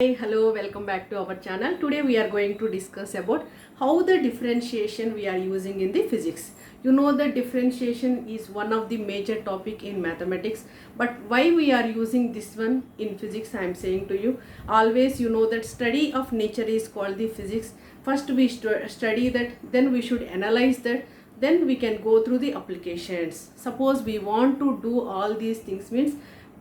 Hey, hello, welcome back to our channel. Today we are going to discuss about how the differentiation we are using in the physics. You know that differentiation is one of the major topic in mathematics, but why we are using this one in physics, I am saying to you. Always you know that study of nature is called the physics. First we study that, then we should analyze that, then we can go through the applications. Suppose we want to do all these things means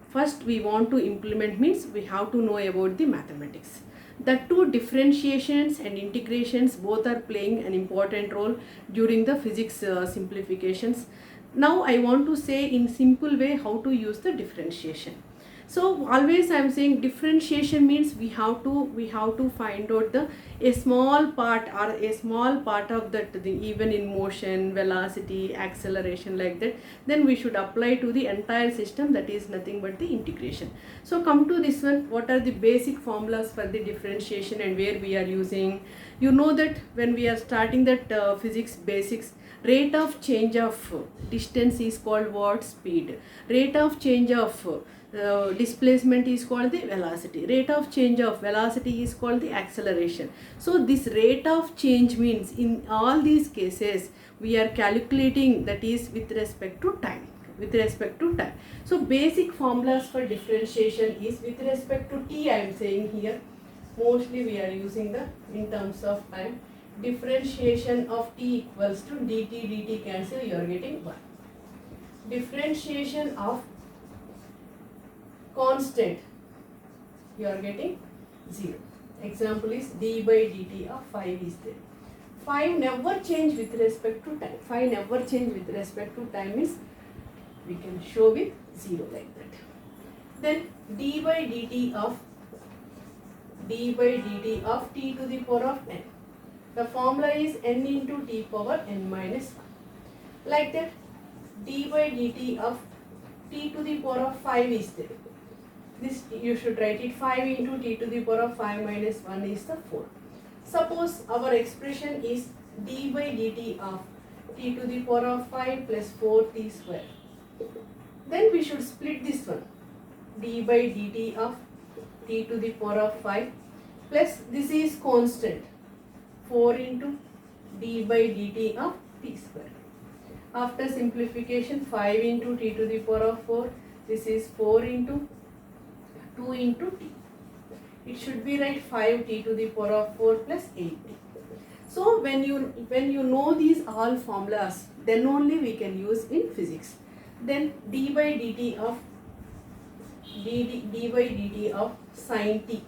first we want to implement means we have to know about the mathematics. The two differentiations and integrations both are playing an important role during the physics simplifications. Now I want to say in simple way how to use the differentiation. So always I am saying differentiation means we have to find out the a small part or a small part of that, the even in motion, velocity, acceleration, like that, then we should apply to the entire system. That is nothing but the integration. So come to this one, what are the basic formulas for the differentiation and where we are using. You know that when we are starting that physics basics, rate of change of distance is called what? Speed. Rate of change of displacement is called the velocity. Rate of change of velocity is called the acceleration. So this rate of change means in all these cases we are calculating, that is with respect to time. So basic formulas for differentiation is with respect to t. I am saying here mostly we are using the in terms of time. Differentiation of t equals to dt cancel, you are getting 1. Differentiation of constant, you are getting 0. Example is d by dt of 5 is there. 5 never change with respect to time. 5 never change with respect to time means we can show with 0 like that. Then d by dt of t to the power of n. The formula is n into t power n minus 1. Like that, d by dt of t to the power of 5 is there. This you should write it 5 into t to the power of 5 minus 1 is the 4. Suppose our expression is d by dt of t to the power of 5 plus 4t square. Then we should split this one, d by dt of t to the power of 5 plus this is constant 4 into d by dt of t square. After simplification, 5 into t to the power of 4, this is 4 into 2 into t. It should be right 5t to the power of 4 plus 8t. So when you know these all formulas, then only we can use in physics. Then d by dt of sin t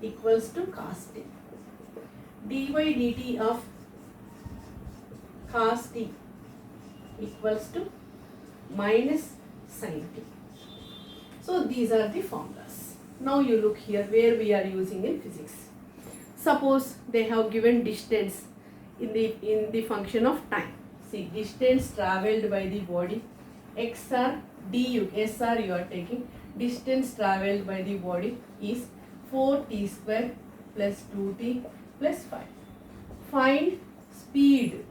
equals to cos t. d by dt of cos t equals to minus sin t. So these are the formulas. Now you look here where we are using in physics. Suppose they have given distance in the function of time. See, distance travelled by the body, x r du, s r you are taking. Distance travelled by the body is 4t square plus 2t plus 5. Find speed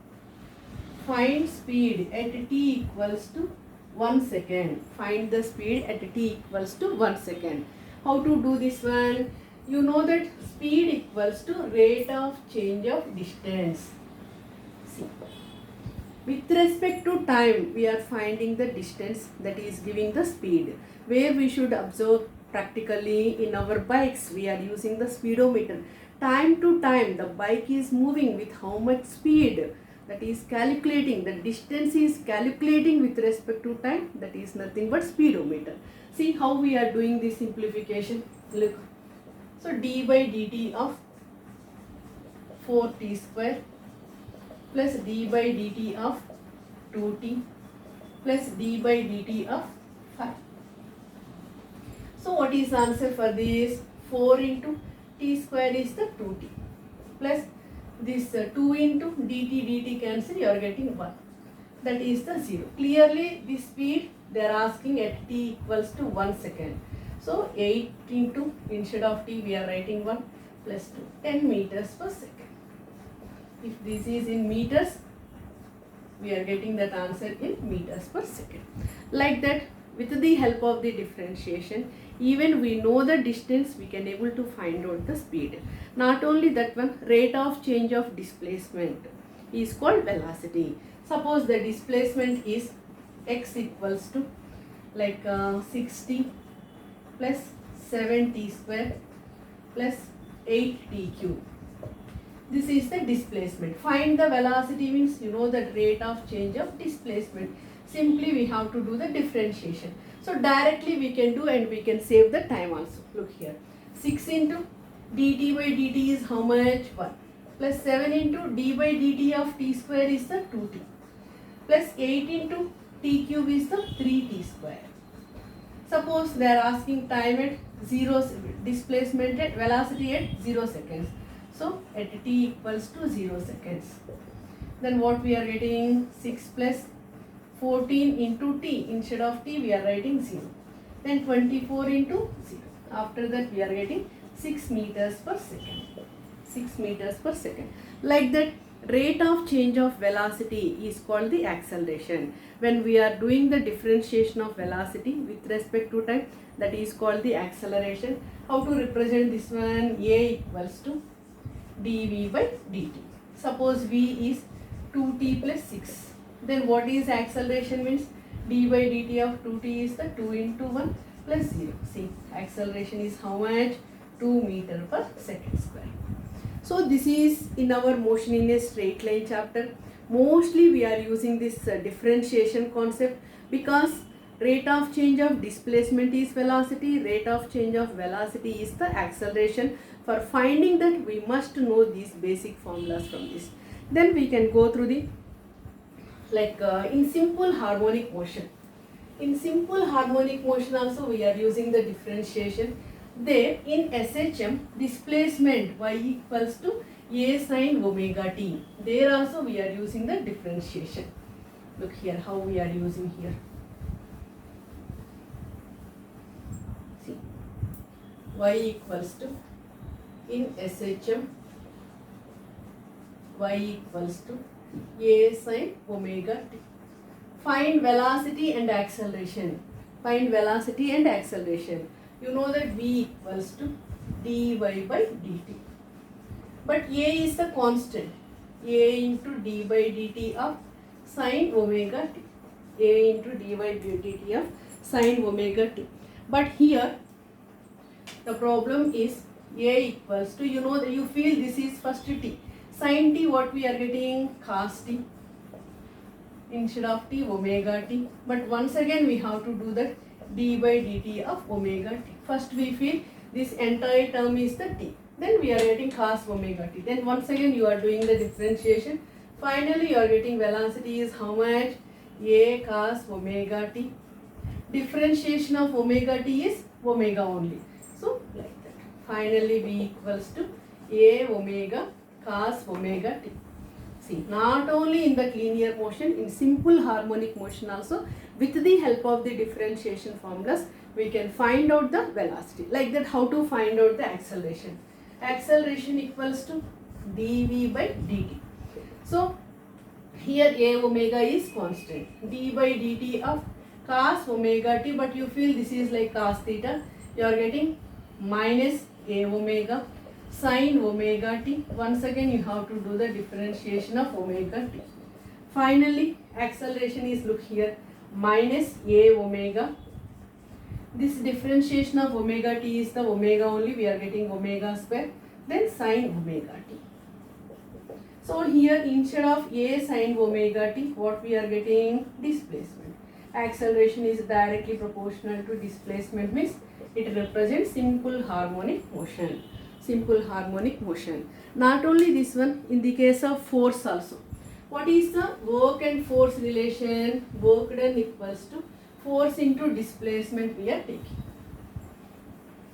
at t equals to 1 second. Find the speed at t equals to 1 second. How to do this one? You know that speed equals to rate of change of distance. See, with respect to time we are finding the distance, that is giving the speed. Where we should observe practically in our bikes, we are using the speedometer. Time to time the bike is moving with how much speed, that is calculating. The distance is calculating with respect to time, that is nothing but speedometer. See how we are doing this simplification. Look, so d by dt of 4t square plus d by dt of 2t plus d by dt of 5. So what is the answer for this? 4 into t square is the 2t plus this 2 into dt cancel, you are getting 1. That is the 0. Clearly the speed they are asking at t equals to 1 second. So 8 into, instead of t we are writing 1 plus 2, 10 meters per second. If this is in meters, we are getting that answer in meters per second. Like that with the help of the differentiation, even we know the distance, we can able to find out the speed. Not only that one, rate of change of displacement is called velocity. Suppose the displacement is x equals to like 60 plus 7t square plus 8t cube. This is the displacement. Find the velocity means you know the rate of change of displacement. Simply we have to do the differentiation. So directly we can do and we can save the time also. Look here. 6 into dt by dt is how much? 1. Plus 7 into d by dt of t square is the 2t. Plus 8 into t cube is the 3t square. Suppose they are asking time at 0, displacement at velocity at 0 seconds. So at t equals to 0 seconds. Then what we are getting? 6 plus 14 into t. Instead of t we are writing 0. Then 24 into 0. After that we are getting 6 meters per second. 6 meters per second. Like that, rate of change of velocity is called the acceleration. When we are doing the differentiation of velocity with respect to time, that is called the acceleration. How to represent this one? A equals to dv by dt. Suppose v is 2t plus 6. Then what is acceleration means? d by dt of 2t is the 2 into 1 plus 0. See, acceleration is how much? 2 meter per second square. So this is in our motion in a straight line chapter. Mostly we are using this differentiation concept because rate of change of displacement is velocity, rate of change of velocity is the acceleration. For finding that we must know these basic formulas from this. Then we can go through the in simple harmonic motion. In simple harmonic motion also we are using the differentiation. There in SHM, displacement y equals to a sin omega t. There also we are using the differentiation. Look here how we are using here. See, y equals to in SHM y equals to a sin omega t. Find velocity and acceleration. Find velocity and acceleration. You know that v equals to dy by dt. But a is the constant. A into d by dt of sin omega t. A into d by dt of sin omega t. But here the problem is a equals to, you know that you feel this is first t. Sin t what we are getting? Cos t. Instead of t, omega t. But once again we have to do that d by dt of omega t. First we feel this entire term is the t. Then we are getting cos omega t. Then once again you are doing the differentiation. Finally you are getting velocity is how much? A cos omega t. Differentiation of omega t is omega only. So like that. Finally b equals to a omega cos omega t. See, not only in the linear motion, in simple harmonic motion also, with the help of the differentiation formulas, we can find out the velocity. Like that, how to find out the acceleration? Acceleration equals to dv by dt. So, here a omega is constant. d by dt of cos omega t, but you feel this is like cos theta. You are getting minus a omega sin omega t. Once again you have to do the differentiation of omega t. Finally acceleration is, look here, minus a omega. This differentiation of omega t is the omega only, we are getting omega square, then sin omega t. So here instead of a sin omega t, what we are getting? Displacement. Acceleration is directly proportional to displacement, means it represents simple harmonic motion. Simple harmonic motion. Not only this one, in the case of force also. What is the work and force relation? Work done equals to force into displacement we are taking.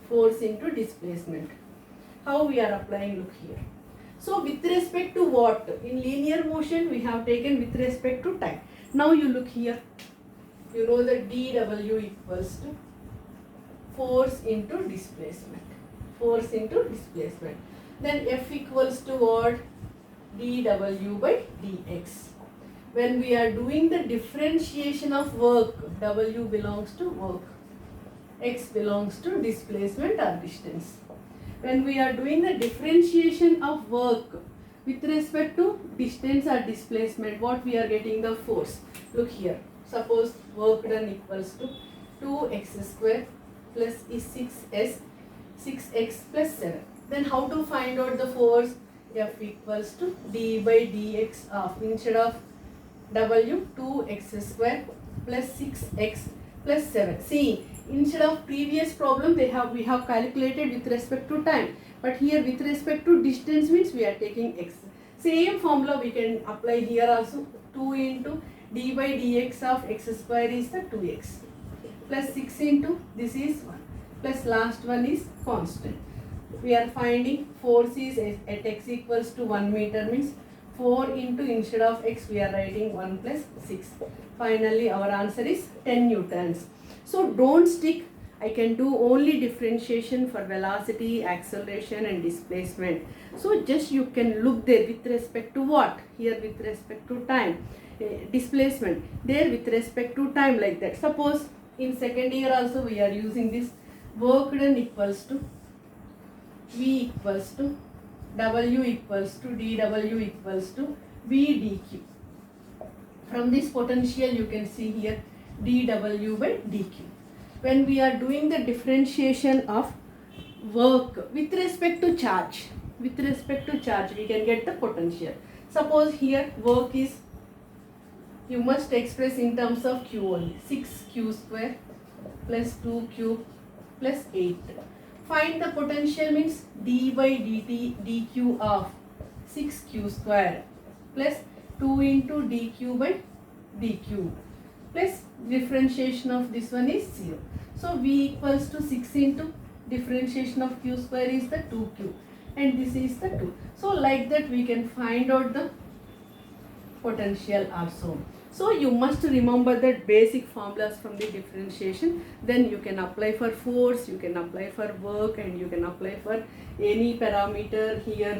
Force into displacement. How we are applying? Look here. So with respect to what? In linear motion we have taken with respect to time. Now you look here. You know that dw equals to force into displacement. Force into displacement. Then F equals to what? dw by dx. when we are doing the differentiation of work, W belongs to work, X belongs to displacement or distance. When we are doing the differentiation of work with respect to distance or displacement, what we are getting the force. Look here, suppose work done equals to 2x square plus is 6x plus 7. Then how to find out the force? F equals to d by dx of, instead of W, 2x square plus 6x plus 7. See, instead of previous problem we have calculated with respect to time, but here with respect to distance means we are taking x. Same formula we can apply here also. 2 into d by dx of x square is the 2x plus 6 into this is 1 plus last one is constant. We are finding force is at x equals to 1 meter means 4 into, instead of x we are writing 1 plus 6. Finally our answer is 10 newtons. So don't stick, I can do only differentiation for velocity, acceleration and displacement. So just you can look there with respect to what? Here with respect to time, displacement, there with respect to time, like that. Suppose in second year also we are using this work done equals to V equals to W equals to dW equals to V dQ. From this potential you can see here dW by dQ. When we are doing the differentiation of work with respect to charge, we can get the potential. Suppose here work is, you must express in terms of Q only, 6Q square plus 2Q plus 8. Find the potential means d by dt dq of 6Q square plus 2 into dq by dq plus differentiation of this one is 0. So V equals to 6 into differentiation of Q square is the 2Q and this is the 2. So like that we can find out the potential also. So you must remember that basic formulas from the differentiation. Then you can apply for force, you can apply for work and you can apply for any parameter here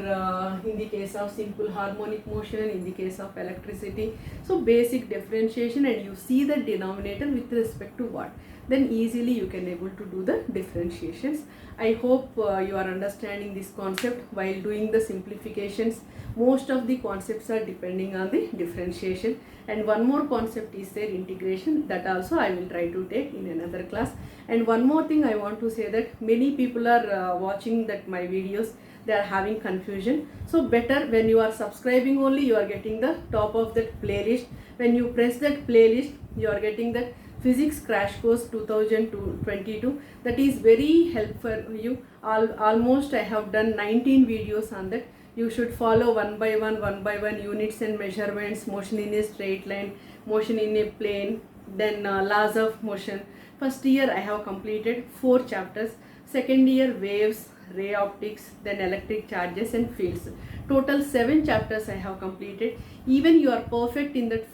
in the case of simple harmonic motion, in the case of electricity. So basic differentiation, and you see the denominator with respect to what. Then easily you can able to do the differentiations. I hope you are understanding this concept while doing the simplifications. Most of the concepts are depending on the differentiation, and one more concept is there, integration. That also I will try to take in another class. And one more thing I want to say, that many people are watching that my videos, they are having confusion. So better when you are subscribing only, you are getting the top of that playlist. When you press that playlist, you are getting that physics crash course 2022. That is very helpful for you. Almost I have done 19 videos on that. You should follow one by one units and measurements, motion in a straight line, motion in a plane, then laws of motion. First year I have completed 4 chapters. Second year waves, ray optics, then electric charges and fields. Total 7 chapters I have completed. Even you are perfect in that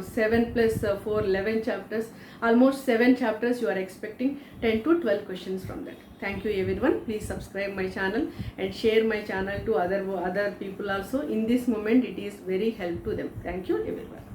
7 plus 4, 11 chapters. Almost 7 chapters, you are expecting 10 to 12 questions from that. Thank you everyone. Please subscribe my channel and share my channel to other people also. In this moment it is very help to them. Thank you everyone.